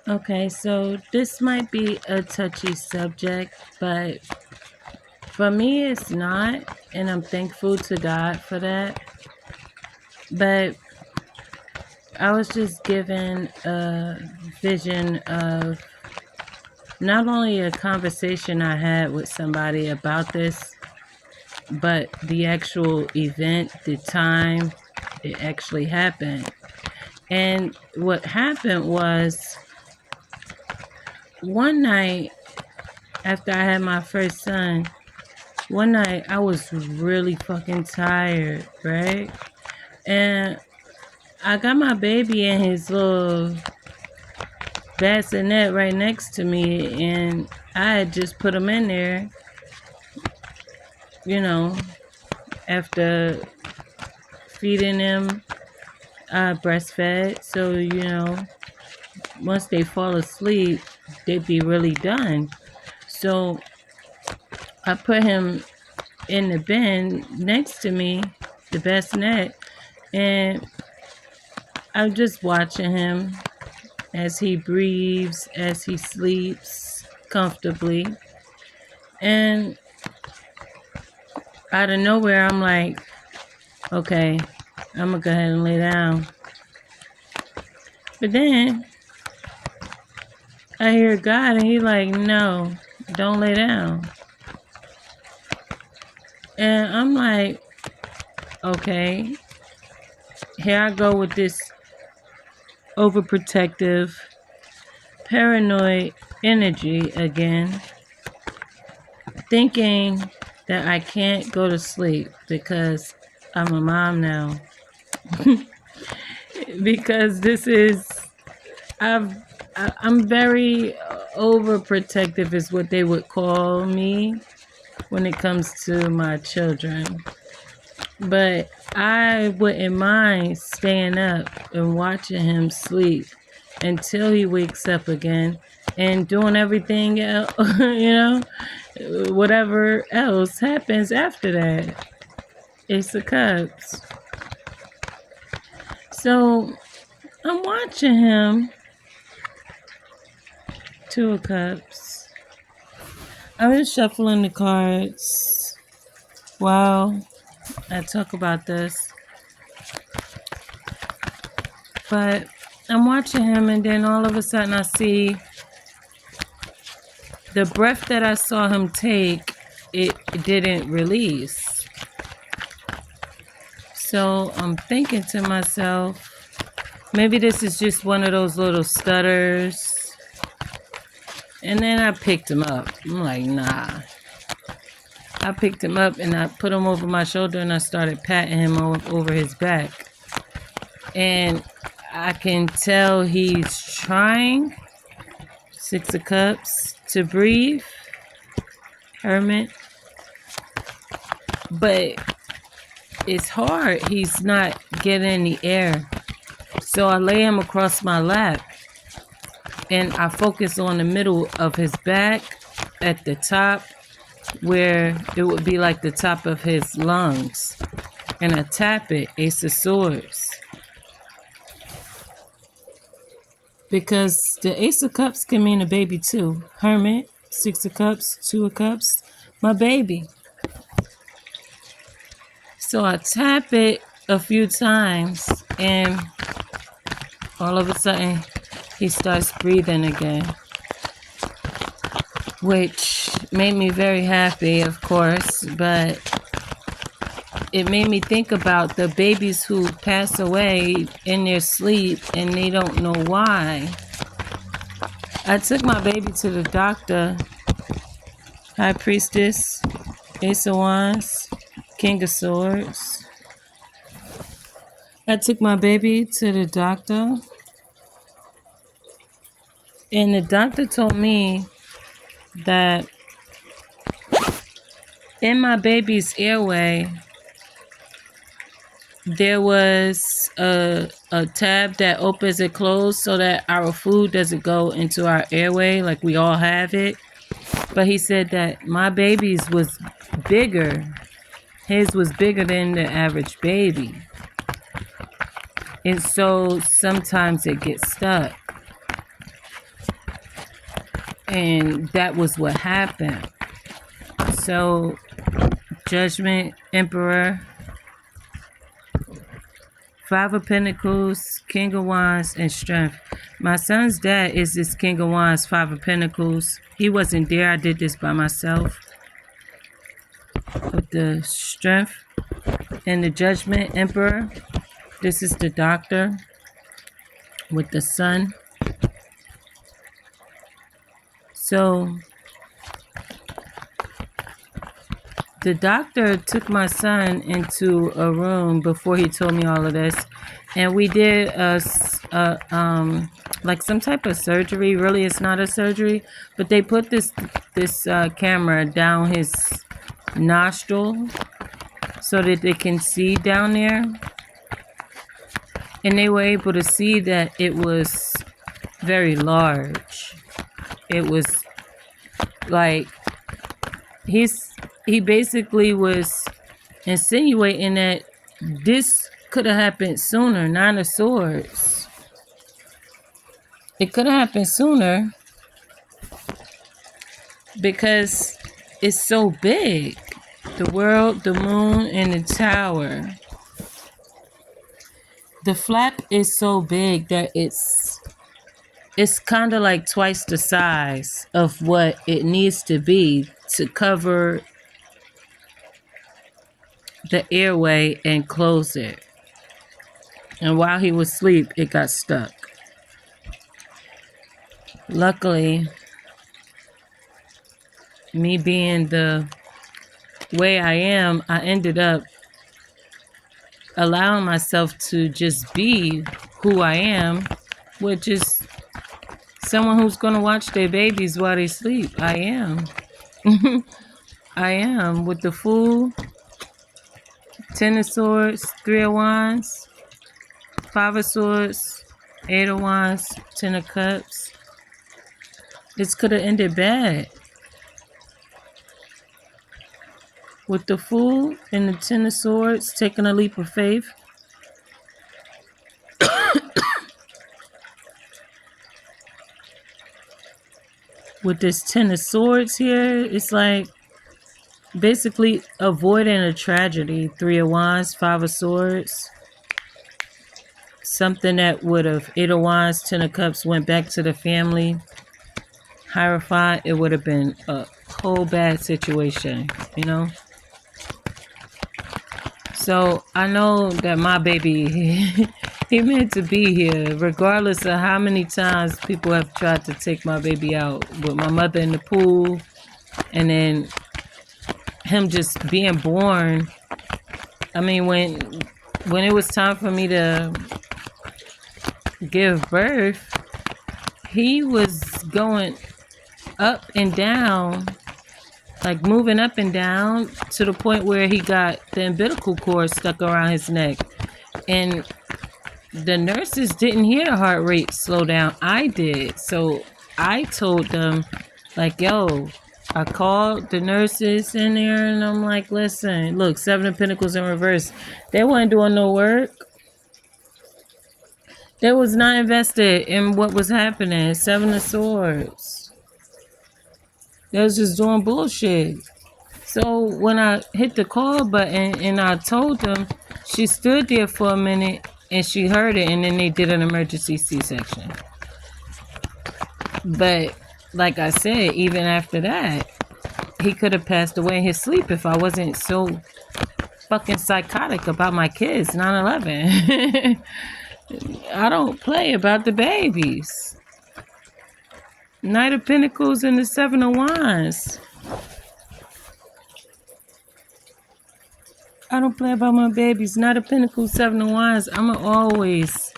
Okay, so this might be a touchy subject, but for me it's not, and I'm thankful to God for that. But I was just given a vision of not only a conversation I had with somebody about this, but the actual event, the time it actually happened. And what happened was one night after I had my first son, one night I was really fucking tired, right? And I got my baby in his little bassinet right next to me, and I had just put him in there, you know, after feeding him, breastfed. So, once they fall asleep, they'd be really done. So I put him in the bin next to me, the bassinet, and I'm just watching him as he breathes, as he sleeps comfortably. And out of nowhere, I'm like, okay, I'm gonna go ahead and lay down. But then I hear God, and He's like, no, don't lay down. And I'm like, okay, here I go with this overprotective, paranoid energy again, thinking that I can't go to sleep because I'm a mom now. Because this is, I'm very overprotective, is what they would call me when it comes to my children. But I wouldn't mind staying up and watching him sleep until he wakes up again and doing everything else, whatever else happens after that. Ace of Cups. So I'm watching him. Two of Cups. I was shuffling the cards while I talk about this. But I'm watching him, and then all of a sudden I see the breath that I saw him take, it didn't release. So I'm thinking to myself, maybe this is just one of those little stutters. And then I picked him up. I'm like, nah. I picked him up and I put him over my shoulder and I started patting him over his back. And I can tell he's trying, Six of Cups, to breathe, Hermit. But it's hard. He's not getting the air. So I lay him across my lap and I focus on the middle of his back at the top, where it would be like the top of his lungs. And I tap it, Ace of Swords. Because the Ace of Cups can mean a baby too. Hermit, Six of Cups, Two of Cups, my baby. So I tap it a few times and all of a sudden he starts breathing again, which made me very happy, of course, but it made me think about the babies who pass away in their sleep and they don't know why. I took my baby to the doctor. High Priestess, Ace of Wands, King of Swords. I took my baby to the doctor, and the doctor told me that in my baby's airway, there was a tab that opens and closes so that our food doesn't go into our airway like we all have it. But he said that my baby's was bigger. His was bigger than the average baby. And so sometimes it gets stuck. And that was what happened. So, Judgment, Emperor, Five of Pentacles, King of Wands, and Strength. My son's dad is this King of Wands, Five of Pentacles. He wasn't there. I did this by myself. With the Strength and the Judgment, Emperor. This is the Doctor with the Sun. So, the doctor took my son into a room before he told me all of this, and we did like some type of surgery. Really, it's not a surgery, but they put this camera down his nostril so that they can see down there, and they were able to see that it was very large. It was like he basically was insinuating that this could have happened sooner. Nine of Swords. It could have happened sooner because it's so big. The World, the Moon, and the Tower. The flap is so big that it's kind of like twice the size of what it needs to be to cover the airway and close it. And while he was asleep, it got stuck. Luckily, me being the way I am, I ended up allowing myself to just be who I am, which is someone who's going to watch their babies while they sleep. I am. I am. With the Fool, Ten of Swords, Three of Wands, Five of Swords, Eight of Wands, Ten of Cups. This could have ended bad. With the Fool and the Ten of Swords, taking a leap of faith. With this Ten of Swords here, it's like basically avoiding a tragedy. Three of Wands, Five of Swords. Something that would have, Eight of Wands, Ten of Cups, went back to the family. Hierophant, it would have been a whole bad situation, you know? So I know that my baby, he meant to be here, regardless of how many times people have tried to take my baby out. With my mother in the pool, and then him just being born. I mean, when it was time for me to give birth, he was going up and down, like moving up and down to the point where he got the umbilical cord stuck around his neck. And the nurses didn't hear the heart rate slow down. I did. So I told them, like, yo, I called the nurses in there and I'm like, listen, look, Seven of Pentacles in reverse. They weren't doing no work. They was not invested in what was happening. Seven of Swords. They was just doing bullshit. So when I hit the call button and I told them, she stood there for a minute and she heard it, and then they did an emergency C-section. But like I said, even after that, he could have passed away in his sleep if I wasn't so fucking psychotic about my kids. 9/11. I don't play about the babies. Knight of Pentacles and the Seven of Wands. I don't play about my babies. Knight of Pentacles, Seven of Wands. I'ma always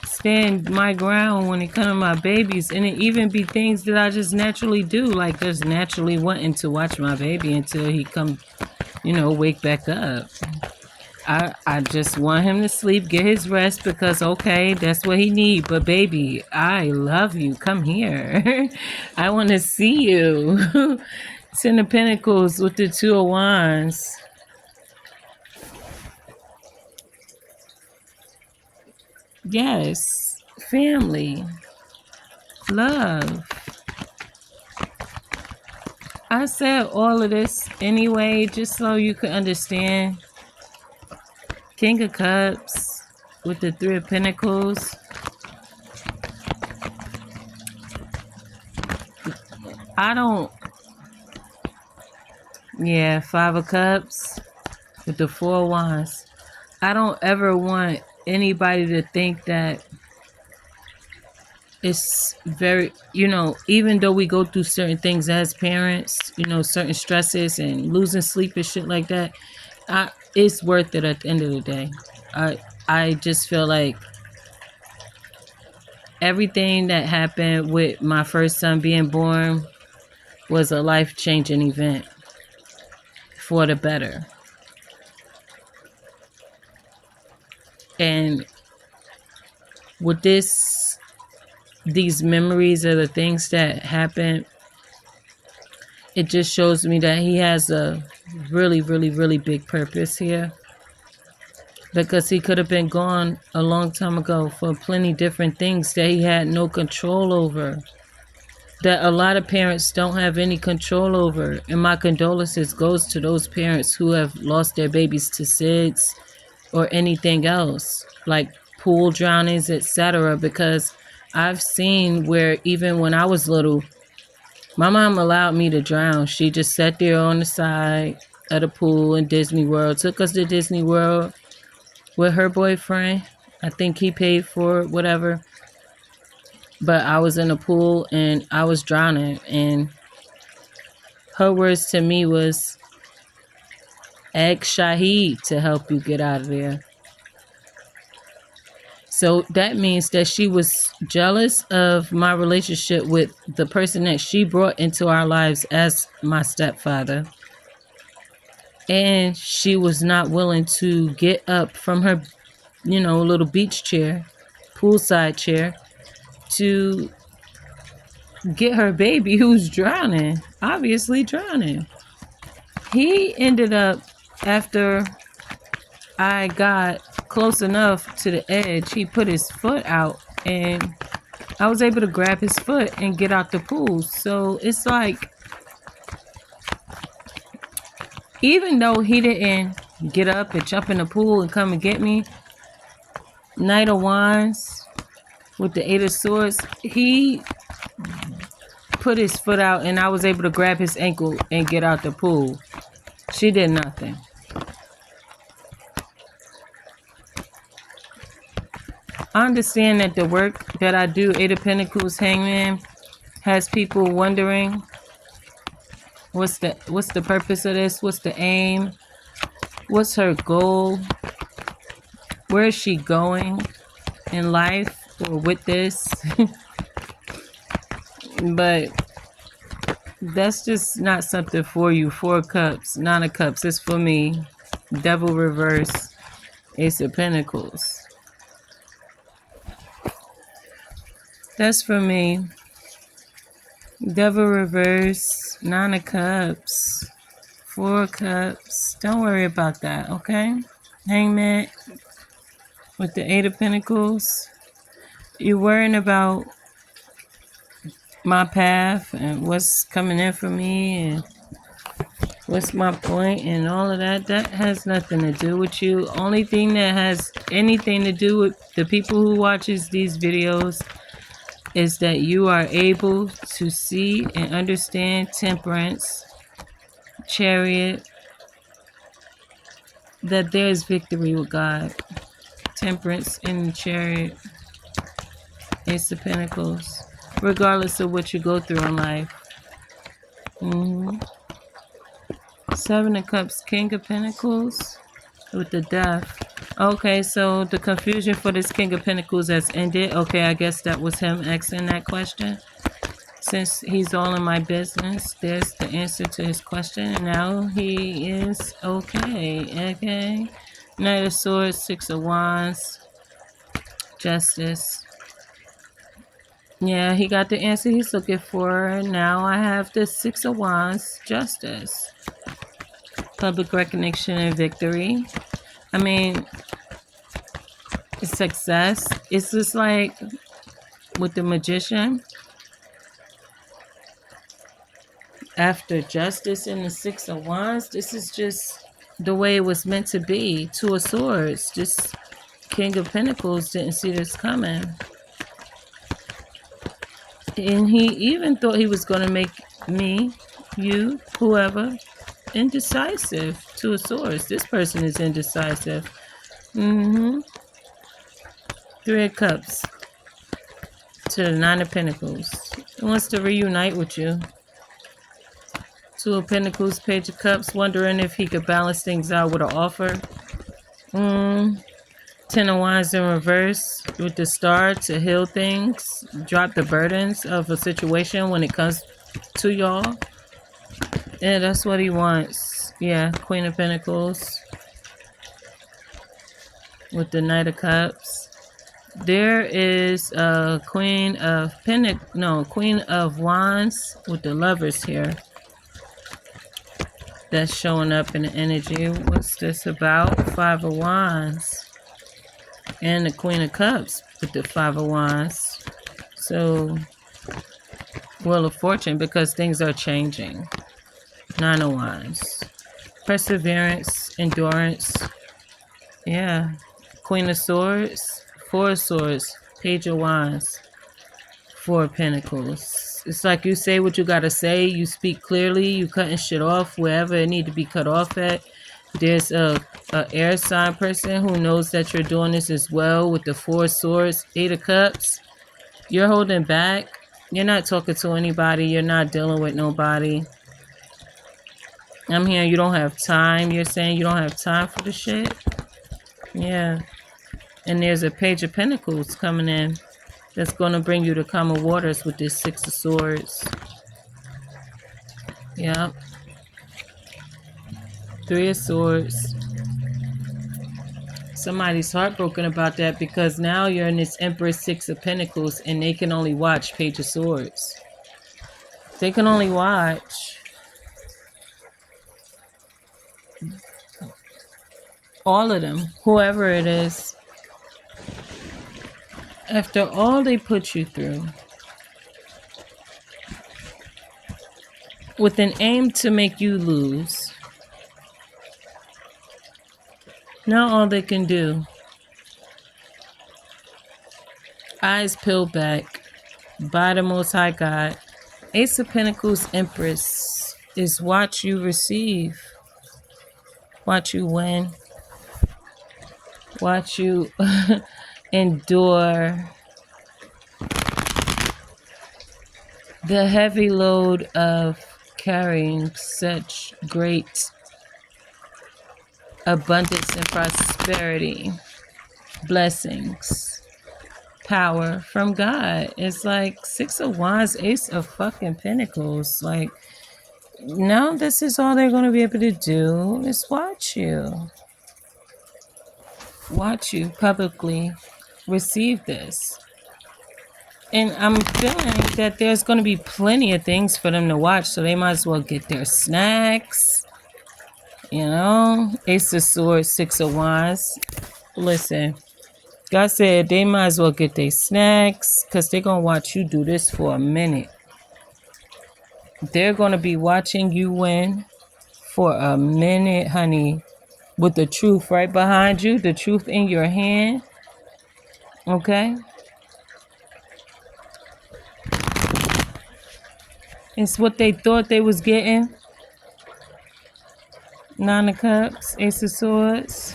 stand my ground when it comes to my babies, and it even be things that I just naturally do, like just naturally wanting to watch my baby until he come, wake back up. I just want him to sleep, get his rest, because okay, that's what he need. But baby, I love you. Come here. I want to see you. Ten of Pentacles with the Two of Wands. Yes, family, love. I said all of this anyway, just so you could understand. King of Cups with the Three of Pentacles. I don't, yeah, Five of Cups with the Four of Wands. I don't ever want anybody to think that it's very, even though we go through certain things as parents, certain stresses and losing sleep and shit like that, it's worth it at the end of the day. I just feel like everything that happened with my first son being born was a life-changing event for the better. And with these memories of the things that happened, it just shows me that he has a really, really, really big purpose here. Because he could have been gone a long time ago for plenty different things that he had no control over. That a lot of parents don't have any control over. And my condolences goes to those parents who have lost their babies to SIDS or anything else, like pool drownings, etc. Because I've seen where even when I was little, my mom allowed me to drown. She just sat there on the side of the pool in Disney World, took us to Disney World with her boyfriend. I think he paid for it, whatever. But I was in the pool and I was drowning. And her words to me was, ask Shaheed to help you get out of there. So that means that she was jealous of my relationship with the person that she brought into our lives as my stepfather. And she was not willing to get up from her, little beach chair, poolside chair, to get her baby who's drowning, obviously drowning. He ended up, after I got close enough to the edge, he put his foot out and I was able to grab his foot and get out the pool. So it's like, even though he didn't get up and jump in the pool and come and get me, Knight of Wands with the Eight of Swords, he put his foot out and I was able to grab his ankle and get out the pool. She did nothing. I understand that the work that I do, Eight of Pentacles, Hangman, has people wondering what's the purpose of this? What's the aim? What's her goal? Where is she going in life or with this? But that's just not something for you. Four of Cups, Nine of Cups. It's for me. Devil reverse, Ace of Pentacles. That's for me. Devil reverse, Nine of Cups, Four of Cups. Don't worry about that, okay? Hangman with the Eight of Pentacles. You're worrying about my path and what's coming in for me and what's my point and all of that. That has nothing to do with you. Only thing that has anything to do with the people who watches these videos is that you are able to see and understand Temperance, Chariot, that there is victory with God. Temperance and Chariot, Ace of Pentacles, regardless of what you go through in life. Seven of Cups, King of Pentacles with the Death. Okay, so the confusion for this King of Pentacles has ended. Okay, I guess that was him asking that question. Since he's all in my business, there's the answer to his question. And now he is okay. Okay. Knight of Swords, Six of Wands, Justice. Yeah, he got the answer he's looking for. Now I have the Six of Wands, Justice. Public recognition and victory. I mean, success. It's just like with the Magician. after Justice and the Six of Wands, this is just the way it was meant to be. Two of Swords. This King of Pentacles didn't see this coming. And he even thought he was going to make me, you, whoever, indecisive. Two of Swords. This person is indecisive. Three of Cups to the Nine of Pentacles. He wants to reunite with you. Two of Pentacles, Page of Cups, wondering if he could balance things out with an offer. Ten of Wands in reverse with the Star to heal things. Drop the burdens of a situation when it comes to y'all. Yeah, that's what he wants. Yeah, Queen of Pentacles with the Knight of Cups. There is a Queen of Wands with the Lovers here. That's showing up in the energy. What's this about? Five of Wands. And the Queen of Cups with the Five of Wands. So, Wheel of Fortune, because things are changing. Nine of Wands. Perseverance, endurance. Yeah. Queen of Swords. Four of Swords. Page of Wands. Four of Pentacles. It's like you say what you gotta say. You speak clearly. You cutting shit off wherever it need to be cut off at. There's a air sign person who knows that you're doing this as well with the Four of Swords, Eight of Cups. You're holding back. You're not talking to anybody. You're not dealing with nobody. I'm hearing you don't have time. You're saying you don't have time for the shit. Yeah. And there's a Page of Pentacles coming in. That's going to bring you to calmer waters with this Six of Swords. Yeah. Three of Swords. Somebody's heartbroken about that because now you're in this Empress Six of Pentacles and they can only watch Page of Swords. They can only watch. All of them. Whoever it is. After all they put you through, with an aim to make you lose, now all they can do, eyes peeled back by the Most High God, Ace of Pentacles Empress, is watch you receive, watch you win, watch you endure the heavy load of carrying such great abundance and prosperity, blessings, power from God. It's like Six of Wands, Ace of fucking Pentacles. Like, now this is all they're going to be able to do is watch you. Watch you publicly receive this. And I'm feeling that there's going to be plenty of things for them to watch, so they might as well get their snacks. You know, Ace of Swords, Six of Wands. Listen, God said they might as well get their snacks because they're going to watch you do this for a minute. They're going to be watching you win for a minute, honey, with the truth right behind you, the truth in your hand. Okay? It's what they thought they was getting. Nine of Cups, Ace of Swords.